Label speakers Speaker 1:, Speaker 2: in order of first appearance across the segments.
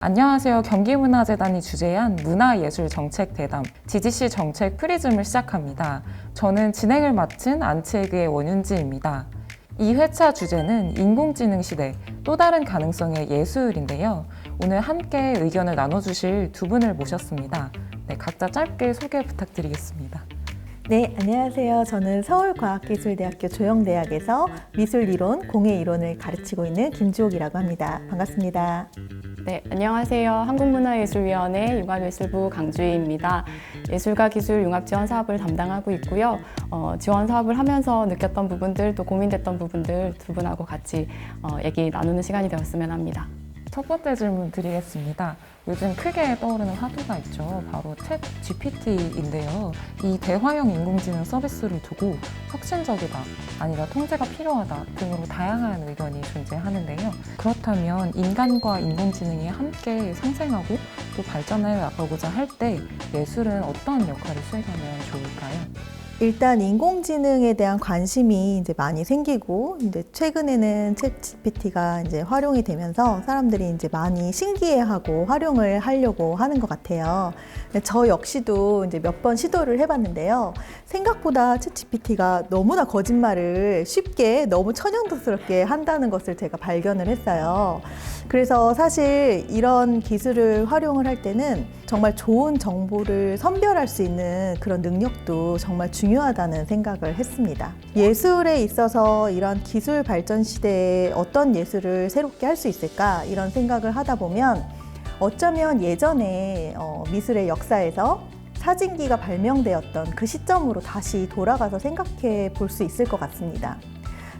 Speaker 1: 안녕하세요. 경기문화재단이 주재한 문화예술정책대담 DGC 정책 프리즘을 시작합니다. 저는 진행을 맡은 안치에그의 원윤지입니다. 이 회차 주제는 인공지능 시대, 또 다른 가능성의 예술인데요. 오늘 함께 의견을 나눠주실 두 분을 모셨습니다. 각자 짧게 소개 부탁드리겠습니다.
Speaker 2: 네, 안녕하세요. 저는 서울과학기술대학교 조영대학에서 미술이론, 공예이론을 가르치고 있는 김주옥이라고 합니다. 반갑습니다.
Speaker 3: 네, 안녕하세요. 한국문화예술위원회 융합예술부 강주희입니다. 예술과 기술 융합 지원 사업을 담당하고 있고요. 지원 사업을 하면서 느꼈던 부분들, 또 고민됐던 부분들 두 분하고 같이 얘기 나누는 시간이 되었으면 합니다.
Speaker 1: 첫 번째 질문 드리겠습니다. 요즘 크게 떠오르는 화두가 있죠. 바로 챗 GPT인데요. 이 대화형 인공지능 서비스를 두고 혁신적이다, 아니다, 통제가 필요하다 등으로 다양한 의견이 존재하는데요. 그렇다면 인간과 인공지능이 함께 상생하고 또 발전해 나가고자 할 때 예술은 어떤 역할을 수행하면 좋을까요?
Speaker 2: 일단 인공지능에 대한 관심이 이제 많이 생기고, 이제 최근에는 챗 GPT가 이제 활용이 되면서 사람들이 이제 많이 신기해하고 활용을 하려고 하는 것 같아요. 저 역시도 이제 몇 번 시도를 해봤는데요. 생각보다 챗 GPT가 너무나 거짓말을 쉽게 너무 천연덕스럽게 한다는 것을 제가 발견을 했어요. 그래서 사실 이런 기술을 활용을 할 때는 정말 좋은 정보를 선별할 수 있는 그런 능력도 정말 중요하다는 생각을 했습니다. 예술에 있어서 이런 기술 발전 시대에 어떤 예술을 새롭게 할 수 있을까 이런 생각을 하다 보면 어쩌면 예전에 미술의 역사에서 사진기가 발명되었던 그 시점으로 다시 돌아가서 생각해 볼 수 있을 것 같습니다.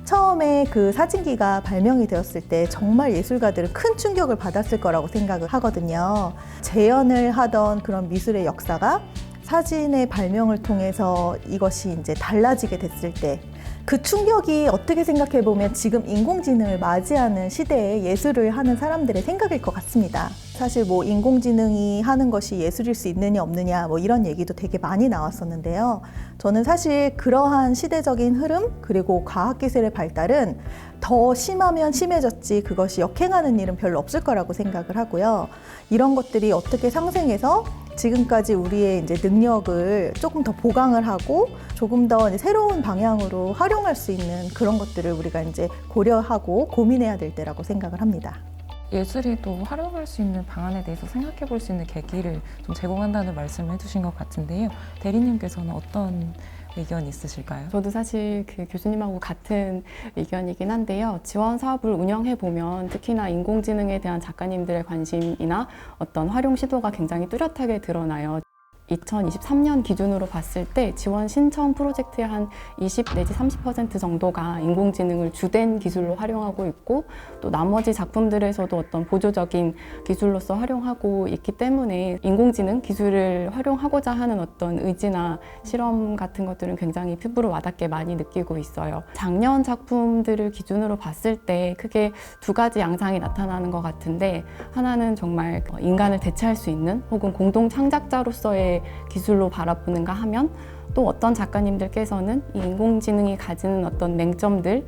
Speaker 2: 처음에 그 사진기가 발명이 되었을 때 정말 예술가들은 큰 충격을 받았을 거라고 생각을 하거든요. 재현을 하던 그런 미술의 역사가 사진의 발명을 통해서 이것이 이제 달라지게 됐을 때 그 충격이 어떻게 생각해 보면 지금 인공지능을 맞이하는 시대에 예술을 하는 사람들의 생각일 것 같습니다. 사실 뭐 인공지능이 하는 것이 예술일 수 있느냐 없느냐 뭐 이런 얘기도 되게 많이 나왔었는데요. 저는 사실 그러한 시대적인 흐름 그리고 과학기술의 발달은 더 심하면 심해졌지 그것이 역행하는 일은 별로 없을 거라고 생각을 하고요. 이런 것들이 어떻게 상생해서 지금까지 우리의 이제 능력을 조금 더 보강을 하고 조금 더 새로운 방향으로 활용할 수 있는 그런 것들을 우리가 이제 고려하고 고민해야 될 때라고 생각을 합니다.
Speaker 1: 예술이 또 활용할 수 있는 방안에 대해서 생각해 볼 수 있는 계기를 좀 제공한다는 말씀을 해주신 것 같은데요. 대리님께서는 어떤 의견이 있으실까요?
Speaker 3: 저도 사실 그 교수님하고 같은 의견이긴 한데요. 지원 사업을 운영해 보면 특히나 인공지능에 대한 작가님들의 관심이나 어떤 활용 시도가 굉장히 뚜렷하게 드러나요. 2023년 기준으로 봤을 때 지원 신청 프로젝트의 한 20 내지 30% 정도가 인공지능을 주된 기술로 활용하고 있고 또 나머지 작품들에서도 어떤 보조적인 기술로서 활용하고 있기 때문에 인공지능 기술을 활용하고자 하는 어떤 의지나 실험 같은 것들은 굉장히 피부로 와닿게 많이 느끼고 있어요. 작년 작품들을 기준으로 봤을 때 크게 두 가지 양상이 나타나는 것 같은데 하나는 정말 인간을 대체할 수 있는 혹은 공동 창작자로서의 기술로 바라보는가 하면 또 어떤 작가님들께서는 이 인공지능이 가지는 어떤 맹점들,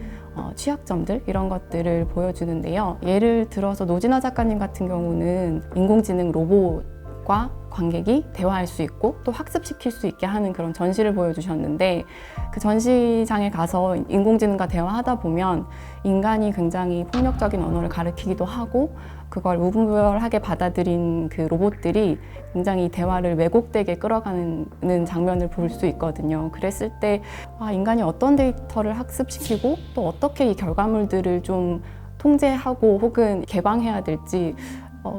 Speaker 3: 취약점들 이런 것들을 보여주는데요. 예를 들어서 노진아 작가님 같은 경우는 인공지능 로봇과 관객이 대화할 수 있고 또 학습시킬 수 있게 하는 그런 전시를 보여주셨는데 그 전시장에 가서 인공지능과 대화하다 보면 인간이 굉장히 폭력적인 언어를 가리키기도 하고 그걸 무분별하게 받아들인 그 로봇들이 굉장히 대화를 왜곡되게 끌어가는 장면을 볼 수 있거든요. 그랬을 때 인간이 어떤 데이터를 학습시키고 또 어떻게 이 결과물들을 좀 통제하고 혹은 개방해야 될지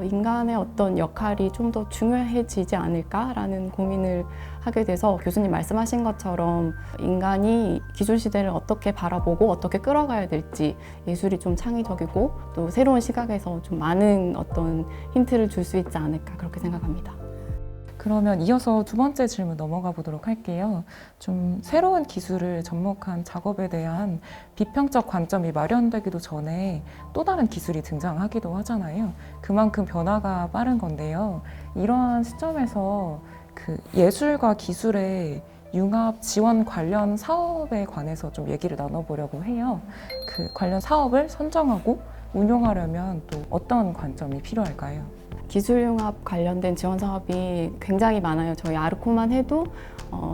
Speaker 3: 인간의 어떤 역할이 좀 더 중요해지지 않을까라는 고민을 하게 돼서 교수님 말씀하신 것처럼 인간이 기술 시대를 어떻게 바라보고 어떻게 끌어가야 될지 예술이 좀 창의적이고 또 새로운 시각에서 좀 많은 어떤 힌트를 줄 수 있지 않을까 그렇게 생각합니다.
Speaker 1: 그러면 이어서 두 번째 질문 넘어가 보도록 할게요. 좀 새로운 기술을 접목한 작업에 대한 비평적 관점이 마련되기도 전에 또 다른 기술이 등장하기도 하잖아요. 그만큼 변화가 빠른 건데요. 이러한 시점에서 그 예술과 기술의 융합 지원 관련 사업에 관해서 좀 얘기를 나눠보려고 해요. 그 관련 사업을 선정하고 운용하려면 또 어떤 관점이 필요할까요?
Speaker 3: 기술융합 관련된 지원 사업이 굉장히 많아요. 저희 아르코만 해도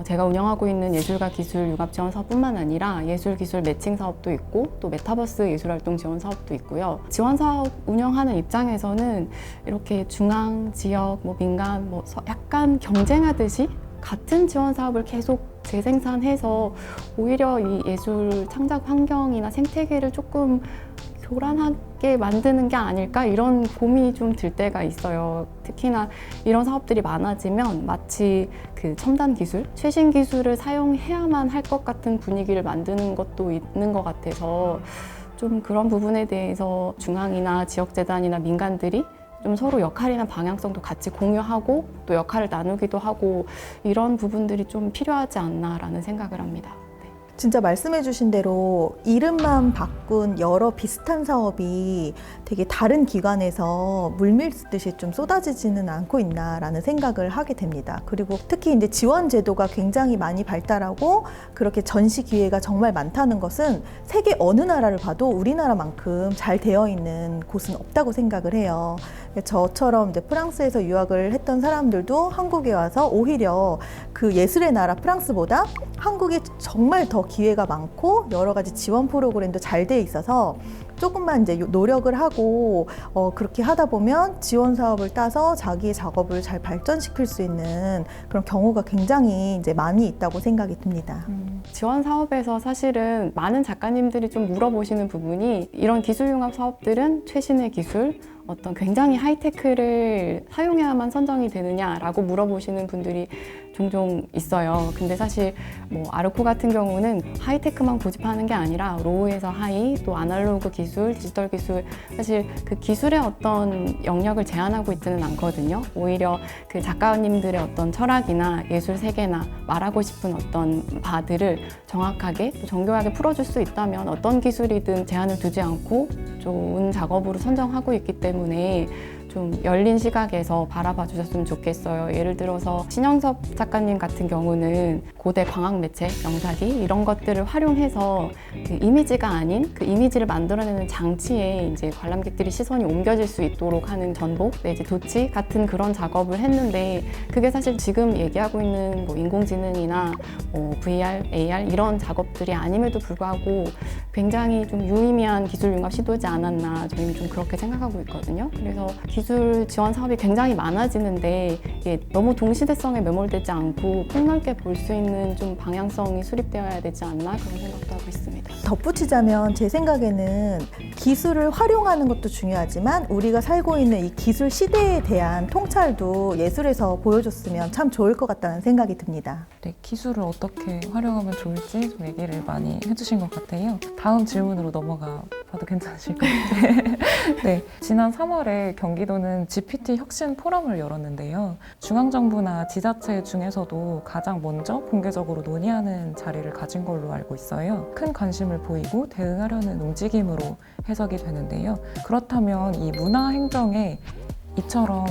Speaker 3: 제가 운영하고 있는 예술과 기술 융합 지원 사업뿐만 아니라 예술 기술 매칭 사업도 있고 또 메타버스 예술활동 지원 사업도 있고요. 지원 사업 운영하는 입장에서는 이렇게 중앙, 지역, 민간 약간 경쟁하듯이 같은 지원 사업을 계속 재생산해서 오히려 이 예술 창작 환경이나 생태계를 조금 교란하게 만드는 게 아닐까 이런 고민이 좀 들 때가 있어요. 특히나 이런 사업들이 많아지면 마치 그 첨단 기술, 최신 기술을 사용해야만 할 것 같은 분위기를 만드는 것도 있는 것 같아서 좀 그런 부분에 대해서 중앙이나 지역재단이나 민간들이 좀 서로 역할이나 방향성도 같이 공유하고 또 역할을 나누기도 하고 이런 부분들이 좀 필요하지 않나라는 생각을 합니다.
Speaker 2: 진짜 말씀해주신 대로 이름만 바꾼 여러 비슷한 사업이 되게 다른 기관에서 물밀듯이 좀 쏟아지지는 않고 있나라는 생각을 하게 됩니다. 그리고 특히 이제 지원 제도가 굉장히 많이 발달하고 그렇게 전시 기회가 정말 많다는 것은 세계 어느 나라를 봐도 우리나라만큼 잘 되어 있는 곳은 없다고 생각을 해요. 저처럼 이제 프랑스에서 유학을 했던 사람들도 한국에 와서 오히려 그 예술의 나라 프랑스보다 한국이 정말 더 기회가 많고 여러 가지 지원 프로그램도 잘 돼 있어서 조금만 이제 노력을 하고 그렇게 하다 보면 지원 사업을 따서 자기의 작업을 잘 발전시킬 수 있는 그런 경우가 굉장히 이제 많이 있다고 생각이 듭니다.
Speaker 3: 지원 사업에서 사실은 많은 작가님들이 좀 물어보시는 부분이 이런 기술융합 사업들은 최신의 기술, 어떤 굉장히 하이테크를 사용해야만 선정이 되느냐라고 물어보시는 분들이 종종 있어요. 근데 사실 아르코 같은 경우는 하이테크만 고집하는 게 아니라 로우에서 하이, 또 아날로그 기술, 디지털 기술, 사실 그 기술의 어떤 영역을 제한하고 있지는 않거든요. 오히려 그 작가님들의 어떤 철학이나 예술 세계나 말하고 싶은 어떤 바들을 정확하게 또 정교하게 풀어줄 수 있다면 어떤 기술이든 제한을 두지 않고 좋은 작업으로 선정하고 있기 때문에 좀 열린 시각에서 바라봐 주셨으면 좋겠어요. 예를 들어서 신영섭 작가님 같은 경우는 고대 광학 매체, 영상기 이런 것들을 활용해서 그 이미지가 아닌 그 이미지를 만들어내는 장치에 이제 관람객들이 시선이 옮겨질 수 있도록 하는 전복, 내지 도치 같은 그런 작업을 했는데 그게 사실 지금 얘기하고 있는 인공지능이나 VR, AR 이런 작업들이 아님에도 불구하고 굉장히 좀 유의미한 기술 융합 시도지 않았나 저희는 좀 그렇게 생각하고 있거든요. 그래서 기술 지원 사업이 굉장히 많아지는데 이게 너무 동시대성에 매몰되지 않고 폭넓게 볼 수 있는 좀 방향성이 수립되어야 되지 않나 그런 생각도 하고 있습니다.
Speaker 2: 덧붙이자면 제 생각에는 기술을 활용하는 것도 중요하지만 우리가 살고 있는 이 기술 시대에 대한 통찰도 예술에서 보여줬으면 참 좋을 것 같다는 생각이 듭니다.
Speaker 1: 네, 기술을 어떻게 활용하면 좋을지 좀 얘기를 많이 해주신 것 같아요. 다음 질문으로 넘어가 봐도 괜찮으실 것 같아요. 네, 지난 3월에 경기도는 GPT 혁신 포럼을 열었는데요. 중앙정부나 지자체 중에서도 가장 먼저 공개적으로 논의하는 자리를 가진 걸로 알고 있어요. 큰 관심을 보이고 대응하려는 움직임으로 해석이 되는데요. 그렇다면 이 문화행정에 이처럼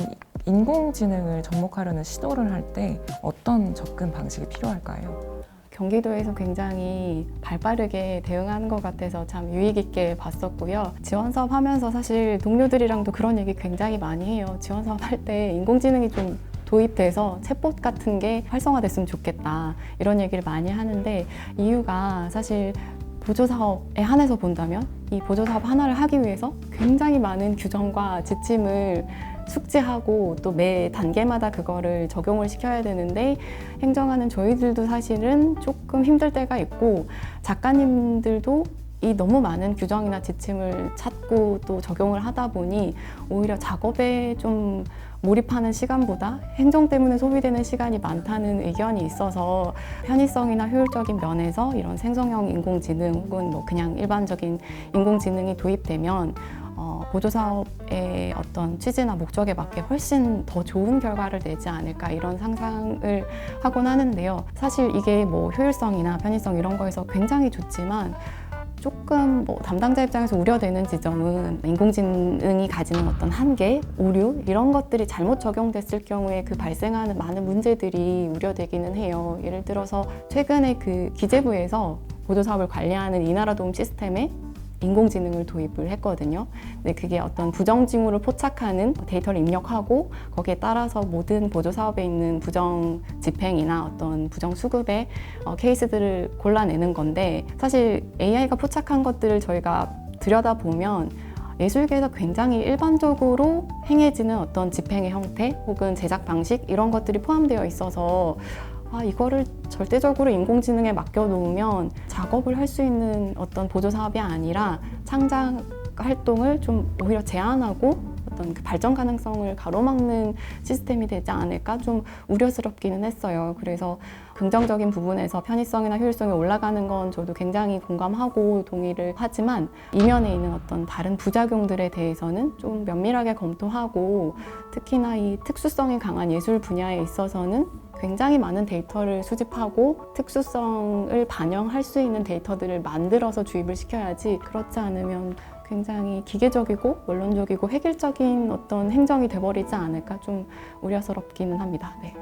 Speaker 1: 인공지능을 접목하려는 시도를 할 때 어떤 접근 방식이 필요할까요?
Speaker 3: 경기도에서 굉장히 발빠르게 대응하는 것 같아서 참 유익 있게 봤었고요. 지원 사업 하면서 사실 동료들이랑도 그런 얘기 굉장히 많이 해요. 지원 사업 할 때 인공지능이 좀 도입돼서 챗봇 같은 게 활성화됐으면 좋겠다 이런 얘기를 많이 하는데 이유가 사실 보조사업에 한해서 본다면 이 보조사업 하나를 하기 위해서 굉장히 많은 규정과 지침을 숙지하고 또 매 단계마다 그거를 적용을 시켜야 되는데 행정하는 저희들도 사실은 조금 힘들 때가 있고 작가님들도 이 너무 많은 규정이나 지침을 찾고 또 적용을 하다 보니 오히려 작업에 좀 몰입하는 시간보다 행정 때문에 소비되는 시간이 많다는 의견이 있어서 편의성이나 효율적인 면에서 이런 생성형 인공지능 혹은 그냥 일반적인 인공지능이 도입되면 보조사업의 어떤 취지나 목적에 맞게 훨씬 더 좋은 결과를 내지 않을까 이런 상상을 하곤 하는데요. 사실 이게 효율성이나 편의성 이런 거에서 굉장히 좋지만 조금 담당자 입장에서 우려되는 지점은 인공지능이 가지는 어떤 한계, 오류 이런 것들이 잘못 적용됐을 경우에 그 발생하는 많은 문제들이 우려되기는 해요. 예를 들어서 최근에 그 기재부에서 보조사업을 관리하는 이나라 도움 시스템에 인공지능을 도입을 했거든요. 근데 그게 어떤 부정징후를 포착하는 데이터를 입력하고 거기에 따라서 모든 보조사업에 있는 부정 집행이나 어떤 부정 수급의 케이스들을 골라내는 건데, 사실 AI가 포착한 것들을 저희가 들여다보면 예술계에서 굉장히 일반적으로 행해지는 어떤 집행의 형태 혹은 제작 방식 이런 것들이 포함되어 있어서 이거를 절대적으로 인공지능에 맡겨놓으면 작업을 할 수 있는 어떤 보조사업이 아니라 창작 활동을 좀 오히려 제한하고 어떤 그 발전 가능성을 가로막는 시스템이 되지 않을까 좀 우려스럽기는 했어요. 그래서 긍정적인 부분에서 편의성이나 효율성이 올라가는 건 저도 굉장히 공감하고 동의를 하지만 이면에 있는 어떤 다른 부작용들에 대해서는 좀 면밀하게 검토하고, 특히나 이 특수성이 강한 예술 분야에 있어서는 굉장히 많은 데이터를 수집하고 특수성을 반영할 수 있는 데이터들을 만들어서 주입을 시켜야지, 그렇지 않으면 굉장히 기계적이고 원론적이고 획일적인 어떤 행정이 돼버리지 않을까 좀 우려스럽기는 합니다. 네.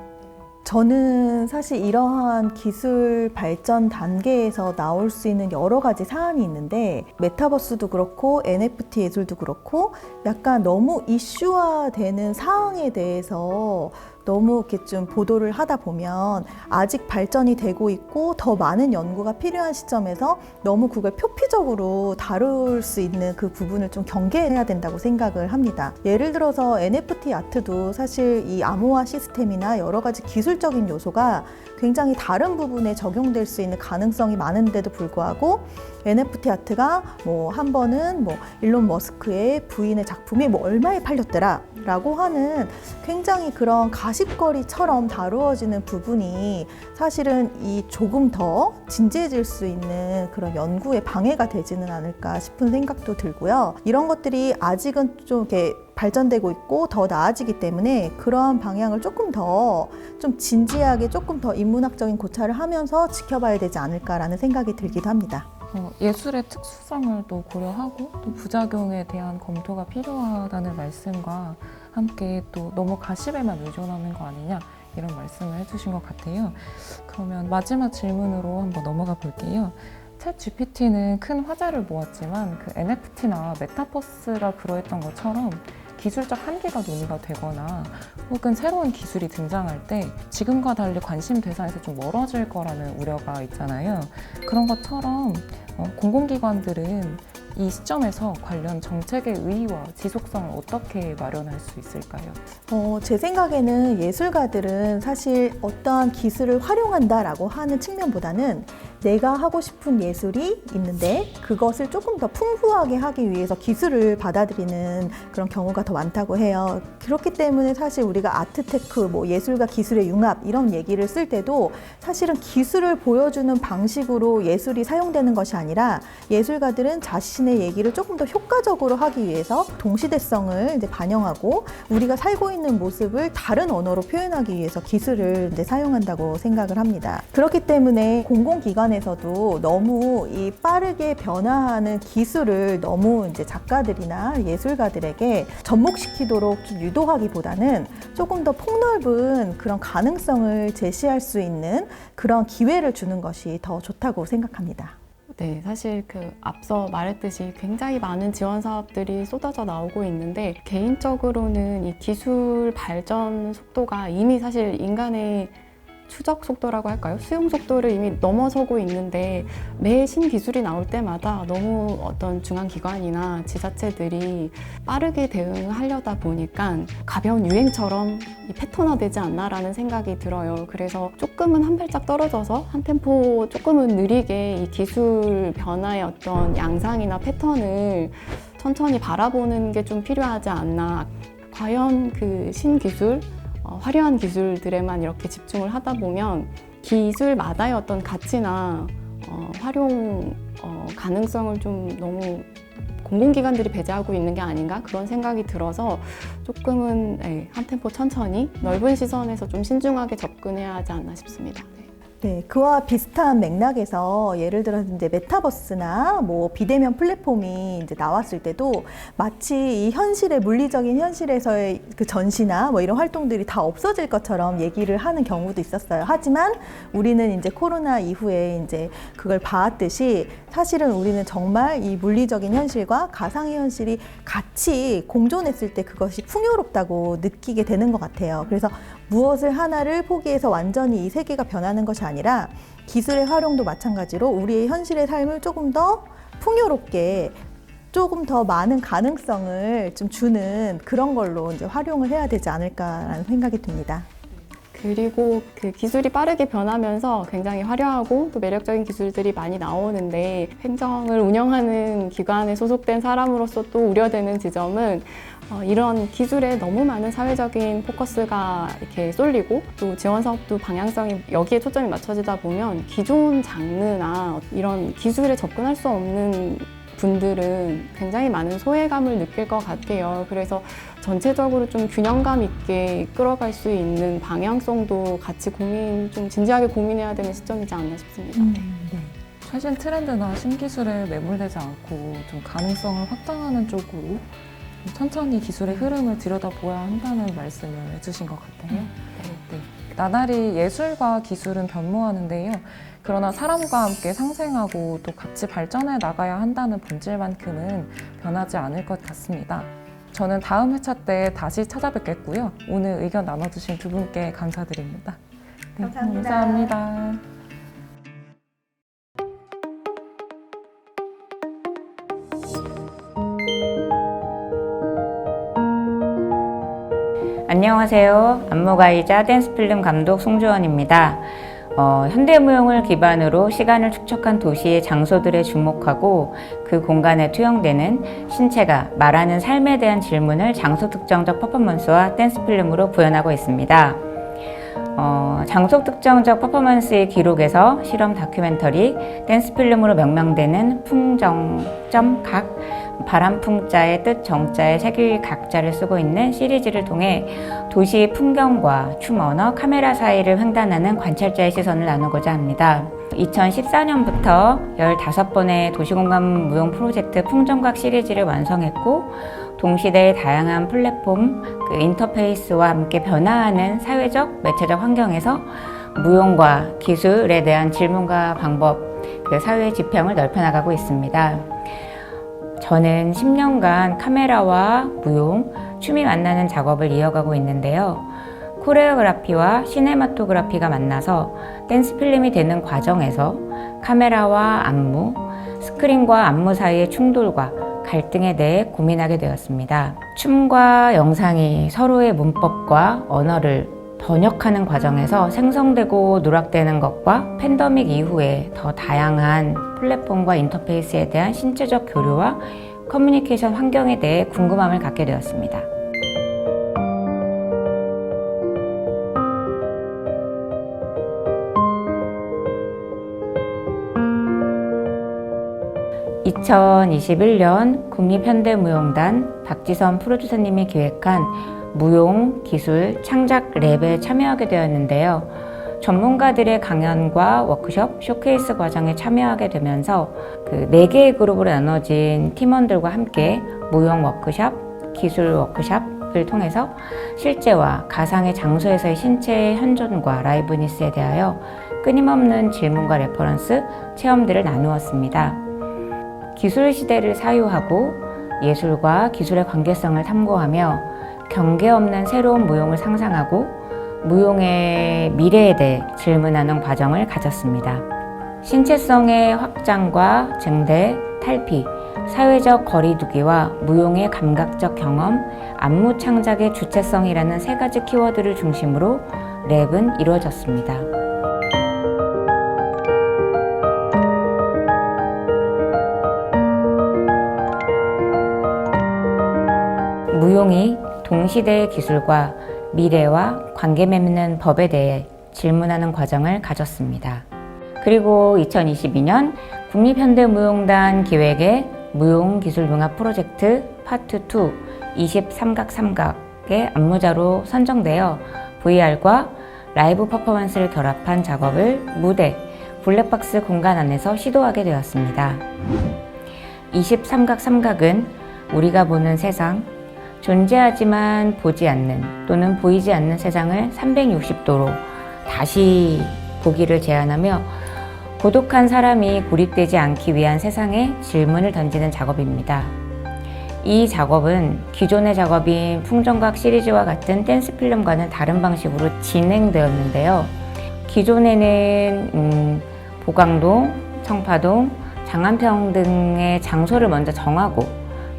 Speaker 2: 저는 사실 이러한 기술 발전 단계에서 나올 수 있는 여러 가지 사안이 있는데, 메타버스도 그렇고 NFT 예술도 그렇고 약간 너무 이슈화되는 사항에 대해서 너무 이렇게 좀 보도를 하다 보면 아직 발전이 되고 있고 더 많은 연구가 필요한 시점에서 너무 그걸 표피적으로 다룰 수 있는 그 부분을 좀 경계해야 된다고 생각을 합니다. 예를 들어서 NFT 아트도 사실 이 암호화 시스템이나 여러 가지 기술적인 요소가 굉장히 다른 부분에 적용될 수 있는 가능성이 많은데도 불구하고 NFT 아트가 한 번은 일론 머스크의 부인의 작품이 얼마에 팔렸더라 라고 하는 굉장히 그런 가십거리처럼 다루어지는 부분이 사실은 이 조금 더 진지해질 수 있는 그런 연구에 방해가 되지는 않을까 싶은 생각도 들고요. 이런 것들이 아직은 좀 이렇게 발전되고 있고 더 나아지기 때문에 그러한 방향을 조금 더 좀 진지하게 조금 더 인문학적인 고찰을 하면서 지켜봐야 되지 않을까라는 생각이 들기도 합니다.
Speaker 1: 예술의 특수성을 또 고려하고 또 부작용에 대한 검토가 필요하다는 말씀과 함께 또 너무 가십에만 의존하는 거 아니냐 이런 말씀을 해주신 것 같아요. 그러면 마지막 질문으로 한번 넘어가 볼게요. 챗 GPT는 큰 화제를 모았지만 그 NFT나 메타버스가 그러했던 것처럼 기술적 한계가 논의가 되거나 혹은 새로운 기술이 등장할 때 지금과 달리 관심 대상에서 좀 멀어질 거라는 우려가 있잖아요. 그런 것처럼 공공기관들은 이 시점에서 관련 정책의 의의와 지속성을 어떻게 마련할 수 있을까요?
Speaker 2: 제 생각에는 예술가들은 사실 어떠한 기술을 활용한다라고 하는 측면보다는 내가 하고 싶은 예술이 있는데 그것을 조금 더 풍부하게 하기 위해서 기술을 받아들이는 그런 경우가 더 많다고 해요. 그렇기 때문에 사실 우리가 아트테크, 예술과 기술의 융합 이런 얘기를 쓸 때도 사실은 기술을 보여주는 방식으로 예술이 사용되는 것이 아니라 예술가들은 자신의 얘기를 조금 더 효과적으로 하기 위해서 동시대성을 이제 반영하고 우리가 살고 있는 모습을 다른 언어로 표현하기 위해서 기술을 이제 사용한다고 생각을 합니다. 그렇기 때문에 공공기관에서도 너무 이 빠르게 변화하는 기술을 너무 이제 작가들이나 예술가들에게 접목시키도록 좀 유도하기보다는 조금 더 폭넓은 그런 가능성을 제시할 수 있는 그런 기회를 주는 것이 더 좋다고 생각합니다.
Speaker 3: 네, 사실 앞서 말했듯이 굉장히 많은 지원 사업들이 쏟아져 나오고 있는데, 개인적으로는 이 기술 발전 속도가 이미 사실 인간의 추적 속도라고 할까요? 수용 속도를 이미 넘어서고 있는데, 매 신기술이 나올 때마다 너무 어떤 중앙기관이나 지자체들이 빠르게 대응하려다 보니까 가벼운 유행처럼 이 패턴화되지 않나라는 생각이 들어요. 그래서 조금은 한 발짝 떨어져서 한 템포 조금은 느리게 이 기술 변화의 어떤 양상이나 패턴을 천천히 바라보는 게 좀 필요하지 않나. 과연 그 신기술, 화려한 기술들에만 이렇게 집중을 하다 보면 기술마다의 어떤 가치나 활용 가능성을 좀 너무 공공기관들이 배제하고 있는 게 아닌가 그런 생각이 들어서 조금은 한 템포 천천히 넓은 시선에서 좀 신중하게 접근해야 하지 않나 싶습니다.
Speaker 2: 네, 그와 비슷한 맥락에서 예를 들어서 이제 메타버스나 뭐 비대면 플랫폼이 이제 나왔을 때도 마치 이 현실의 물리적인 현실에서의 그 전시나 뭐 이런 활동들이 다 없어질 것처럼 얘기를 하는 경우도 있었어요. 하지만 우리는 이제 코로나 이후에 이제 그걸 봐왔듯이 사실은 우리는 정말 이 물리적인 현실과 가상의 현실이 같이 공존했을 때 그것이 풍요롭다고 느끼게 되는 것 같아요. 그래서 무엇을 하나를 포기해서 완전히 이 세계가 변하는 것이 아니라 기술의 활용도 마찬가지로 우리의 현실의 삶을 조금 더 풍요롭게 조금 더 많은 가능성을 좀 주는 그런 걸로 이제 활용을 해야 되지 않을까라는 생각이 듭니다.
Speaker 3: 그리고 그 기술이 빠르게 변하면서 굉장히 화려하고 또 매력적인 기술들이 많이 나오는데 행정을 운영하는 기관에 소속된 사람으로서 또 우려되는 지점은 이런 기술에 너무 많은 사회적인 포커스가 이렇게 쏠리고 또 지원 사업도 방향성이 여기에 초점이 맞춰지다 보면 기존 장르나 이런 기술에 접근할 수 없는 분들은 굉장히 많은 소외감을 느낄 것 같아요. 그래서 전체적으로 좀 균형감 있게 끌어갈 수 있는 방향성도 같이 좀 진지하게 고민해야 되는 시점이지 않나 싶습니다.
Speaker 2: 네.
Speaker 1: 최신 트렌드나 신기술에 매몰되지 않고 좀 가능성을 확장하는 쪽으로 천천히 기술의 흐름을 들여다보아야 한다는 말씀을 해주신 것 같아요. 네. 나날이 예술과 기술은 변모하는데요. 그러나 사람과 함께 상생하고 또 같이 발전해 나가야 한다는 본질만큼은 변하지 않을 것 같습니다. 저는 다음 회차 때 다시 찾아뵙겠고요. 오늘 의견 나눠주신 두 분께 감사드립니다. 네,
Speaker 2: 감사합니다.
Speaker 1: 감사합니다.
Speaker 4: 안녕하세요. 안무가이자 댄스필름 감독 송주원입니다. 현대무용을 기반으로 시간을 축적한 도시의 장소들에 주목하고 그 공간에 투영되는 신체가 말하는 삶에 대한 질문을 장소 특정적 퍼포먼스와 댄스필름으로 구현하고 있습니다. 장소 특정적 퍼포먼스의 기록에서 실험 다큐멘터리, 댄스필름으로 명명되는 풍정.각, 바람풍자의 뜻 정자의 색일 각자를 쓰고 있는 시리즈를 통해 도시의 풍경과 춤 언어, 카메라 사이를 횡단하는 관찰자의 시선을 나누고자 합니다. 2014년부터 15번의 도시공간 무용 프로젝트 풍정각 시리즈를 완성했고 동시대의 다양한 플랫폼, 인터페이스와 함께 변화하는 사회적, 매체적 환경에서 무용과 기술에 대한 질문과 방법, 사회의 지평을 넓혀나가고 있습니다. 저는 10년간 카메라와 무용, 춤이 만나는 작업을 이어가고 있는데요. 코레오그라피와 시네마토그라피가 만나서 댄스 필름이 되는 과정에서 카메라와 안무, 스크린과 안무 사이의 충돌과 갈등에 대해 고민하게 되었습니다. 춤과 영상이 서로의 문법과 언어를 번역하는 과정에서 생성되고 누락되는 것과 팬데믹 이후에 더 다양한 플랫폼과 인터페이스에 대한 신체적 교류와 커뮤니케이션 환경에 대해 궁금함을 갖게 되었습니다. (2021년) 국립현대무용단 박지선 프로듀서님이 기획한 무용, 기술, 창작 랩에 참여하게 되었는데요. 전문가들의 강연과 워크숍, 쇼케이스 과정에 참여하게 되면서 4개의 그룹으로 나눠진 팀원들과 함께 무용 워크숍, 기술 워크숍을 통해서 실제와 가상의 장소에서의 신체의 현존과 라이브니스에 대하여 끊임없는 질문과 레퍼런스, 체험들을 나누었습니다. 기술 시대를 사유하고 예술과 기술의 관계성을 탐구하며 경계 없는 새로운 무용을 상상하고 무용의 미래에 대해 질문하는 과정을 가졌습니다. 신체성의 확장과 증대, 탈피, 사회적 거리두기와 무용의 감각적 경험, 안무 창작의 주체성이라는 3가지 키워드를 중심으로 랩은 이루어졌습니다. 무용이 동시대의 기술과 미래와 관계 맺는 법에 대해 질문하는 과정을 가졌습니다. 그리고 2022년 국립현대무용단 기획의 무용기술융합 프로젝트 파트 2 23각 3각의 안무자로 선정되어 VR과 라이브 퍼포먼스를 결합한 작업을 무대, 블랙박스 공간 안에서 시도하게 되었습니다. 23각 삼각은 우리가 보는 세상, 존재하지만 보지 않는 또는 보이지 않는 세상을 360도로 다시 보기를 제안하며 고독한 사람이 고립되지 않기 위한 세상에 질문을 던지는 작업입니다. 이 작업은 기존의 작업인 풍정각 시리즈와 같은 댄스 필름과는 다른 방식으로 진행되었는데요. 기존에는 보강동, 청파동, 장안평 등의 장소를 먼저 정하고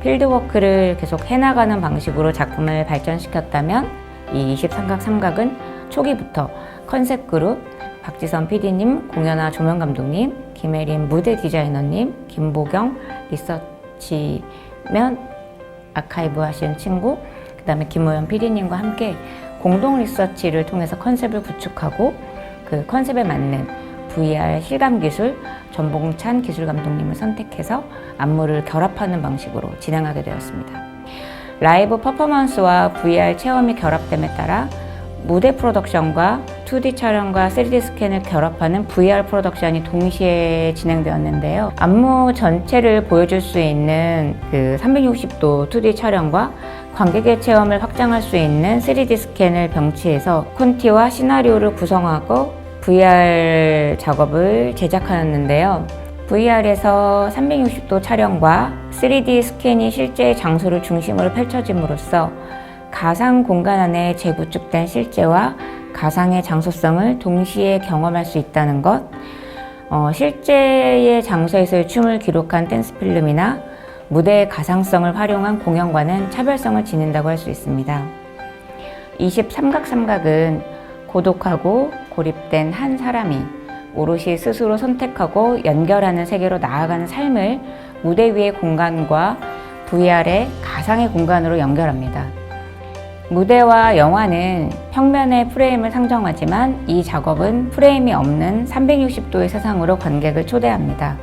Speaker 4: 필드워크를 계속 해나가는 방식으로 작품을 발전시켰다면 이 23각 삼각은 초기부터 컨셉 그룹, 박지선 PD님, 공연화 조명 감독님, 김혜린 무대 디자이너님, 김보경 리서치면 아카이브 하시는 친구, 그 다음에 김호연 PD님과 함께 공동 리서치를 통해서 컨셉을 구축하고 그 컨셉에 맞는 VR 실감 기술, 전봉찬 기술 감독님을 선택해서 안무를 결합하는 방식으로 진행하게 되었습니다. 라이브 퍼포먼스와 VR 체험이 결합됨에 따라 무대 프로덕션과 2D 촬영과 3D 스캔을 결합하는 VR 프로덕션이 동시에 진행되었는데요. 안무 전체를 보여줄 수 있는 그 360도 2D 촬영과 관객의 체험을 확장할 수 있는 3D 스캔을 병치해서 콘티와 시나리오를 구성하고 VR 작업을 제작하였는데요. VR에서 360도 촬영과 3D 스캔이 실제 장소를 중심으로 펼쳐짐으로써 가상 공간 안에 재구축된 실제와 가상의 장소성을 동시에 경험할 수 있다는 것, 실제의 장소에서의 춤을 기록한 댄스 필름이나 무대의 가상성을 활용한 공연과는 차별성을 지닌다고 할 수 있습니다. 23각 삼각은 고독하고 고립된 한 사람이 오롯이 스스로 선택하고 연결하는 세계로 나아가는 삶을 무대 위의 공간과 VR의 가상의 공간으로 연결합니다. 무대와 영화는 평면의 프레임을 상정하지만 이 작업은 프레임이 없는 360도의 세상으로 관객을 초대합니다.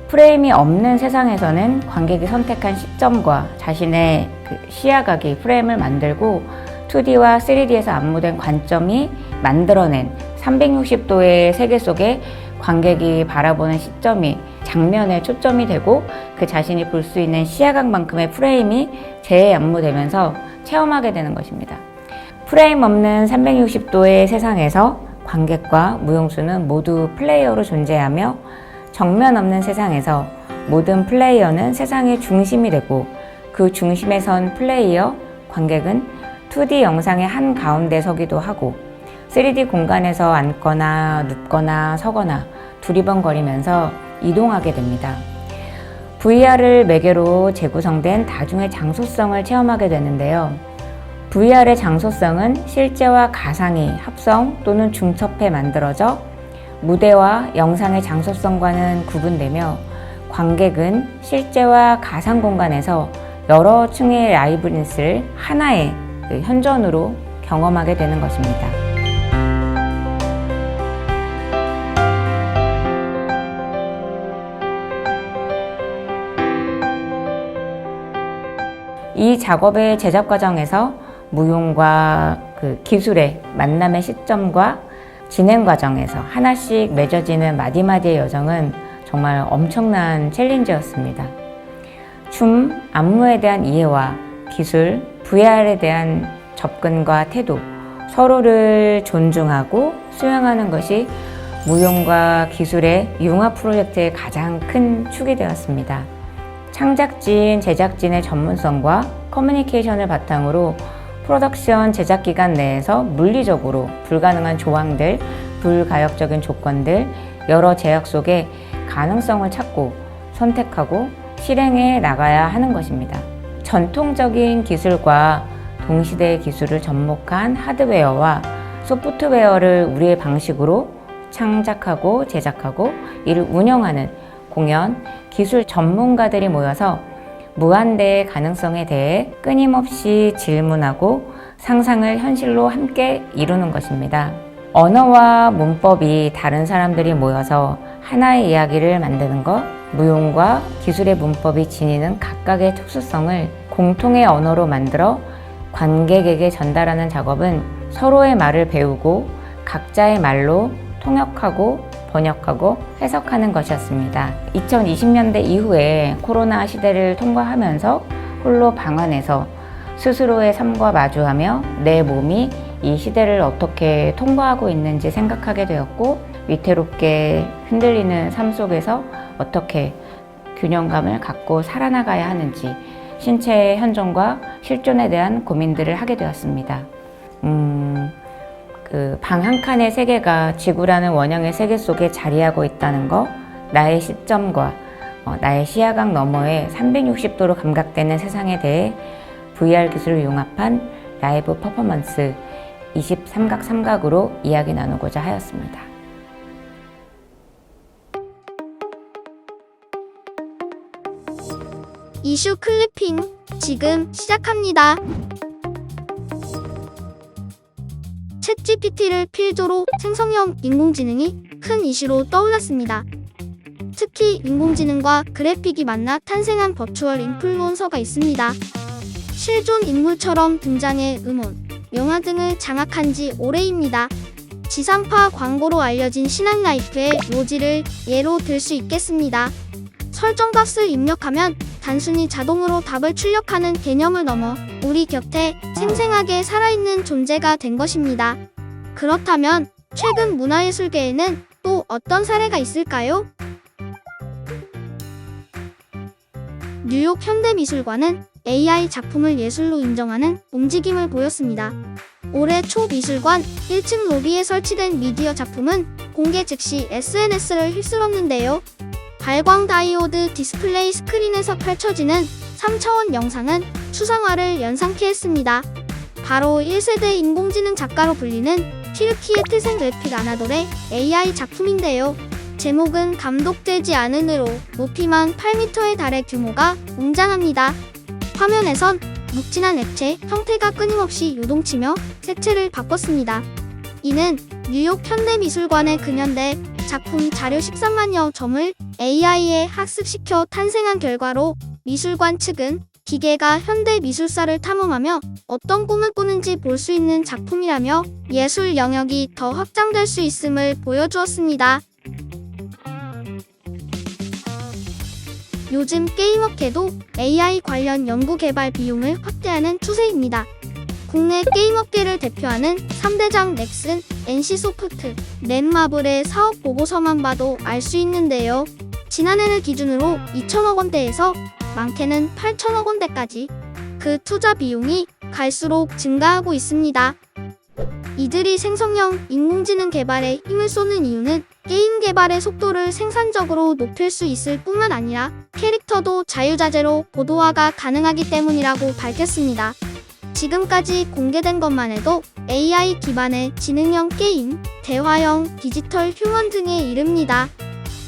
Speaker 4: 프레임이 없는 세상에서는 관객이 선택한 시점과 자신의 시야각이 프레임을 만들고 2D와 3D에서 안무된 관점이 만들어낸 360도의 세계 속에 관객이 바라보는 시점이 장면에 초점이 되고 그 자신이 볼 수 있는 시야각만큼의 프레임이 재안무되면서 체험하게 되는 것입니다. 프레임 없는 360도의 세상에서 관객과 무용수는 모두 플레이어로 존재하며 정면 없는 세상에서 모든 플레이어는 세상의 중심이 되고 그 중심에 선 플레이어, 관객은 2D 영상의 한가운데 서기도 하고 3D 공간에서 앉거나 눕거나 서거나 두리번거리면서 이동하게 됩니다. VR을 매개로 재구성된 다중의 장소성을 체험하게 되는데요. VR의 장소성은 실제와 가상이 합성 또는 중첩해 만들어져 무대와 영상의 장소성과는 구분되며 관객은 실제와 가상 공간에서 여러 층의 라이브니스를 하나의 현전으로 경험하게 되는 것입니다. 이 작업의 제작 과정에서 무용과 기술의 만남의 시점과 진행 과정에서 하나씩 맺어지는 마디마디의 여정은 정말 엄청난 챌린지였습니다. 춤, 안무에 대한 이해와 기술, VR에 대한 접근과 태도, 서로를 존중하고 수용하는 것이 무용과 기술의 융합 프로젝트의 가장 큰 축이 되었습니다. 창작진, 제작진의 전문성과 커뮤니케이션을 바탕으로 프로덕션 제작 기간 내에서 물리적으로 불가능한 조항들, 불가역적인 조건들, 여러 제약 속에 가능성을 찾고 선택하고 실행해 나가야 하는 것입니다. 전통적인 기술과 동시대의 기술을 접목한 하드웨어와 소프트웨어를 우리의 방식으로 창작하고 제작하고 이를 운영하는 공연, 기술 전문가들이 모여서 무한대의 가능성에 대해 끊임없이 질문하고 상상을 현실로 함께 이루는 것입니다. 언어와 문법이 다른 사람들이 모여서 하나의 이야기를 만드는 것, 무용과 기술의 문법이 지니는 각각의 특수성을 공통의 언어로 만들어 관객에게 전달하는 작업은 서로의 말을 배우고 각자의 말로 통역하고 번역하고 해석하는 것이었습니다. 2020년대 이후에 코로나 시대를 통과하면서 홀로 방 안에서 스스로의 삶과 마주하며 내 몸이 이 시대를 어떻게 통과하고 있는지 생각하게 되었고, 위태롭게 흔들리는 삶 속에서 어떻게 균형감을 갖고 살아나가야 하는지 신체의 현존과 실존에 대한 고민들을 하게 되었습니다. 방 한 칸의 세계가 지구라는 원형의 세계 속에 자리하고 있다는 것, 나의 시점과 나의 시야각 너머에 360도로 감각되는 세상에 대해 VR 기술을 융합한 라이브 퍼포먼스 23각 3각으로 이야기 나누고자 하였습니다.
Speaker 5: 이슈 클리핑 지금 시작합니다. 챗GPT를 필두로 생성형 인공지능이 큰 이슈로 떠올랐습니다. 특히 인공지능과 그래픽이 만나 탄생한 버추얼 인플루언서가 있습니다. 실존 인물처럼 등장해 음원, 영화 등을 장악한 지 오래입니다. 지상파 광고로 알려진 신한라이프의 로지를 예로 들 수 있겠습니다. 설정 값을 입력하면 단순히 자동으로 답을 출력하는 개념을 넘어 우리 곁에 생생하게 살아있는 존재가 된 것입니다. 그렇다면 최근 문화예술계에는 또 어떤 사례가 있을까요? 뉴욕 현대미술관은 AI 작품을 예술로 인정하는 움직임을 보였습니다. 올해 초 미술관 1층 로비에 설치된 미디어 작품은 공개 즉시 SNS를 휩쓸었는데요. 발광 다이오드 디스플레이 스크린에서 펼쳐지는 3차원 영상은 추상화를 연상케 했습니다. 바로 1세대 인공지능 작가로 불리는 튀르키예 태생 그래픽 아나돌의 AI 작품인데요. 제목은 감독되지 않으므로 높이만 8m에 달해 규모가 웅장합니다. 화면에선 묵진한 액체 형태가 끊임없이 요동치며 색채를 바꿨습니다. 이는 뉴욕 현대미술관의 근현대 작품 자료 13만여 점을 AI에 학습시켜 탄생한 결과로 미술관 측은 기계가 현대 미술사를 탐험하며 어떤 꿈을 꾸는지 볼 수 있는 작품이라며 예술 영역이 더 확장될 수 있음을 보여주었습니다. 요즘 게임업계도 AI 관련 연구 개발 비용을 확대하는 추세입니다. 국내 게임업계를 대표하는 3대장 넥슨, NC소프트, 넷마블의 사업 보고서만 봐도 알 수 있는데요. 지난해를 기준으로 2천억 원대에서 많게는 8천억 원대까지 그 투자 비용이 갈수록 증가하고 있습니다. 이들이 생성형 인공지능 개발에 힘을 쏟는 이유는 게임 개발의 속도를 생산적으로 높일 수 있을 뿐만 아니라 캐릭터도 자유자재로 고도화가 가능하기 때문이라고 밝혔습니다. 지금까지 공개된 것만 해도 AI 기반의 지능형 게임, 대화형 디지털 휴먼 등에 이릅니다.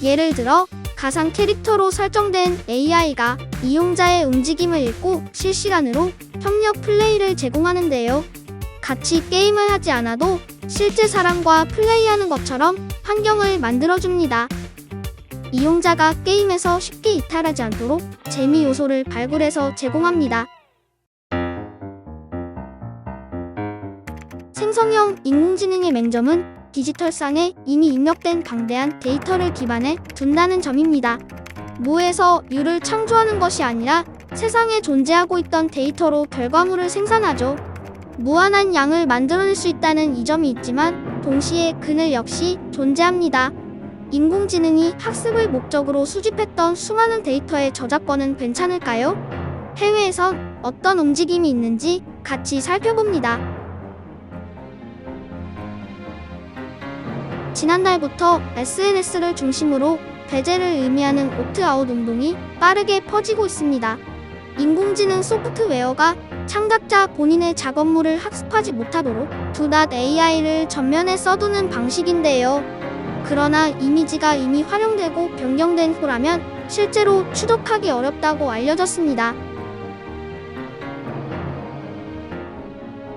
Speaker 5: 예를 들어 가상 캐릭터로 설정된 AI가 이용자의 움직임을 읽고 실시간으로 협력 플레이를 제공하는데요. 같이 게임을 하지 않아도 실제 사람과 플레이하는 것처럼 환경을 만들어줍니다. 이용자가 게임에서 쉽게 이탈하지 않도록 재미 요소를 발굴해서 제공합니다. 생성형 인공지능의 맹점은 디지털상에 이미 입력된 방대한 데이터를 기반에 둔다는 점입니다. 무에서 유를 창조하는 것이 아니라 세상에 존재하고 있던 데이터로 결과물을 생산하죠. 무한한 양을 만들어낼 수 있다는 이점이 있지만 동시에 그늘 역시 존재합니다. 인공지능이 학습을 목적으로 수집했던 수많은 데이터의 저작권은 괜찮을까요? 해외에선 어떤 움직임이 있는지 같이 살펴봅니다. 지난달부터 SNS를 중심으로 배제를 의미하는 옵트아웃 운동이 빠르게 퍼지고 있습니다. 인공지능 소프트웨어가 창작자 본인의 작업물을 학습하지 못하도록 do.AI를 전면에 써두는 방식인데요. 그러나 이미지가 이미 활용되고 변경된 후라면 실제로 추적하기 어렵다고 알려졌습니다.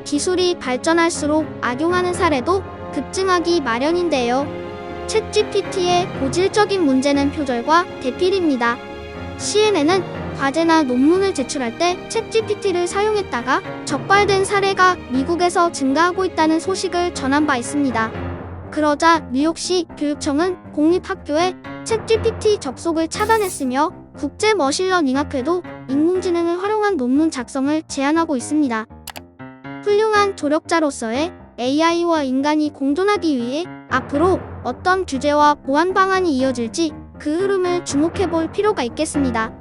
Speaker 5: 기술이 발전할수록 악용하는 사례도 급증하기 마련인데요. 챗GPT의 고질적인 문제는 표절과 대필입니다. CNN은 과제나 논문을 제출할 때 챗GPT를 사용했다가 적발된 사례가 미국에서 증가하고 있다는 소식을 전한 바 있습니다. 그러자 뉴욕시 교육청은 공립학교에 챗GPT 접속을 차단했으며 국제 머신러닝학회도 인공지능을 활용한 논문 작성을 제한하고 있습니다. 훌륭한 조력자로서의 AI와 인간이 공존하기 위해 앞으로 어떤 규제와 보안 방안이 이어질지 그 흐름을 주목해 볼 필요가 있겠습니다.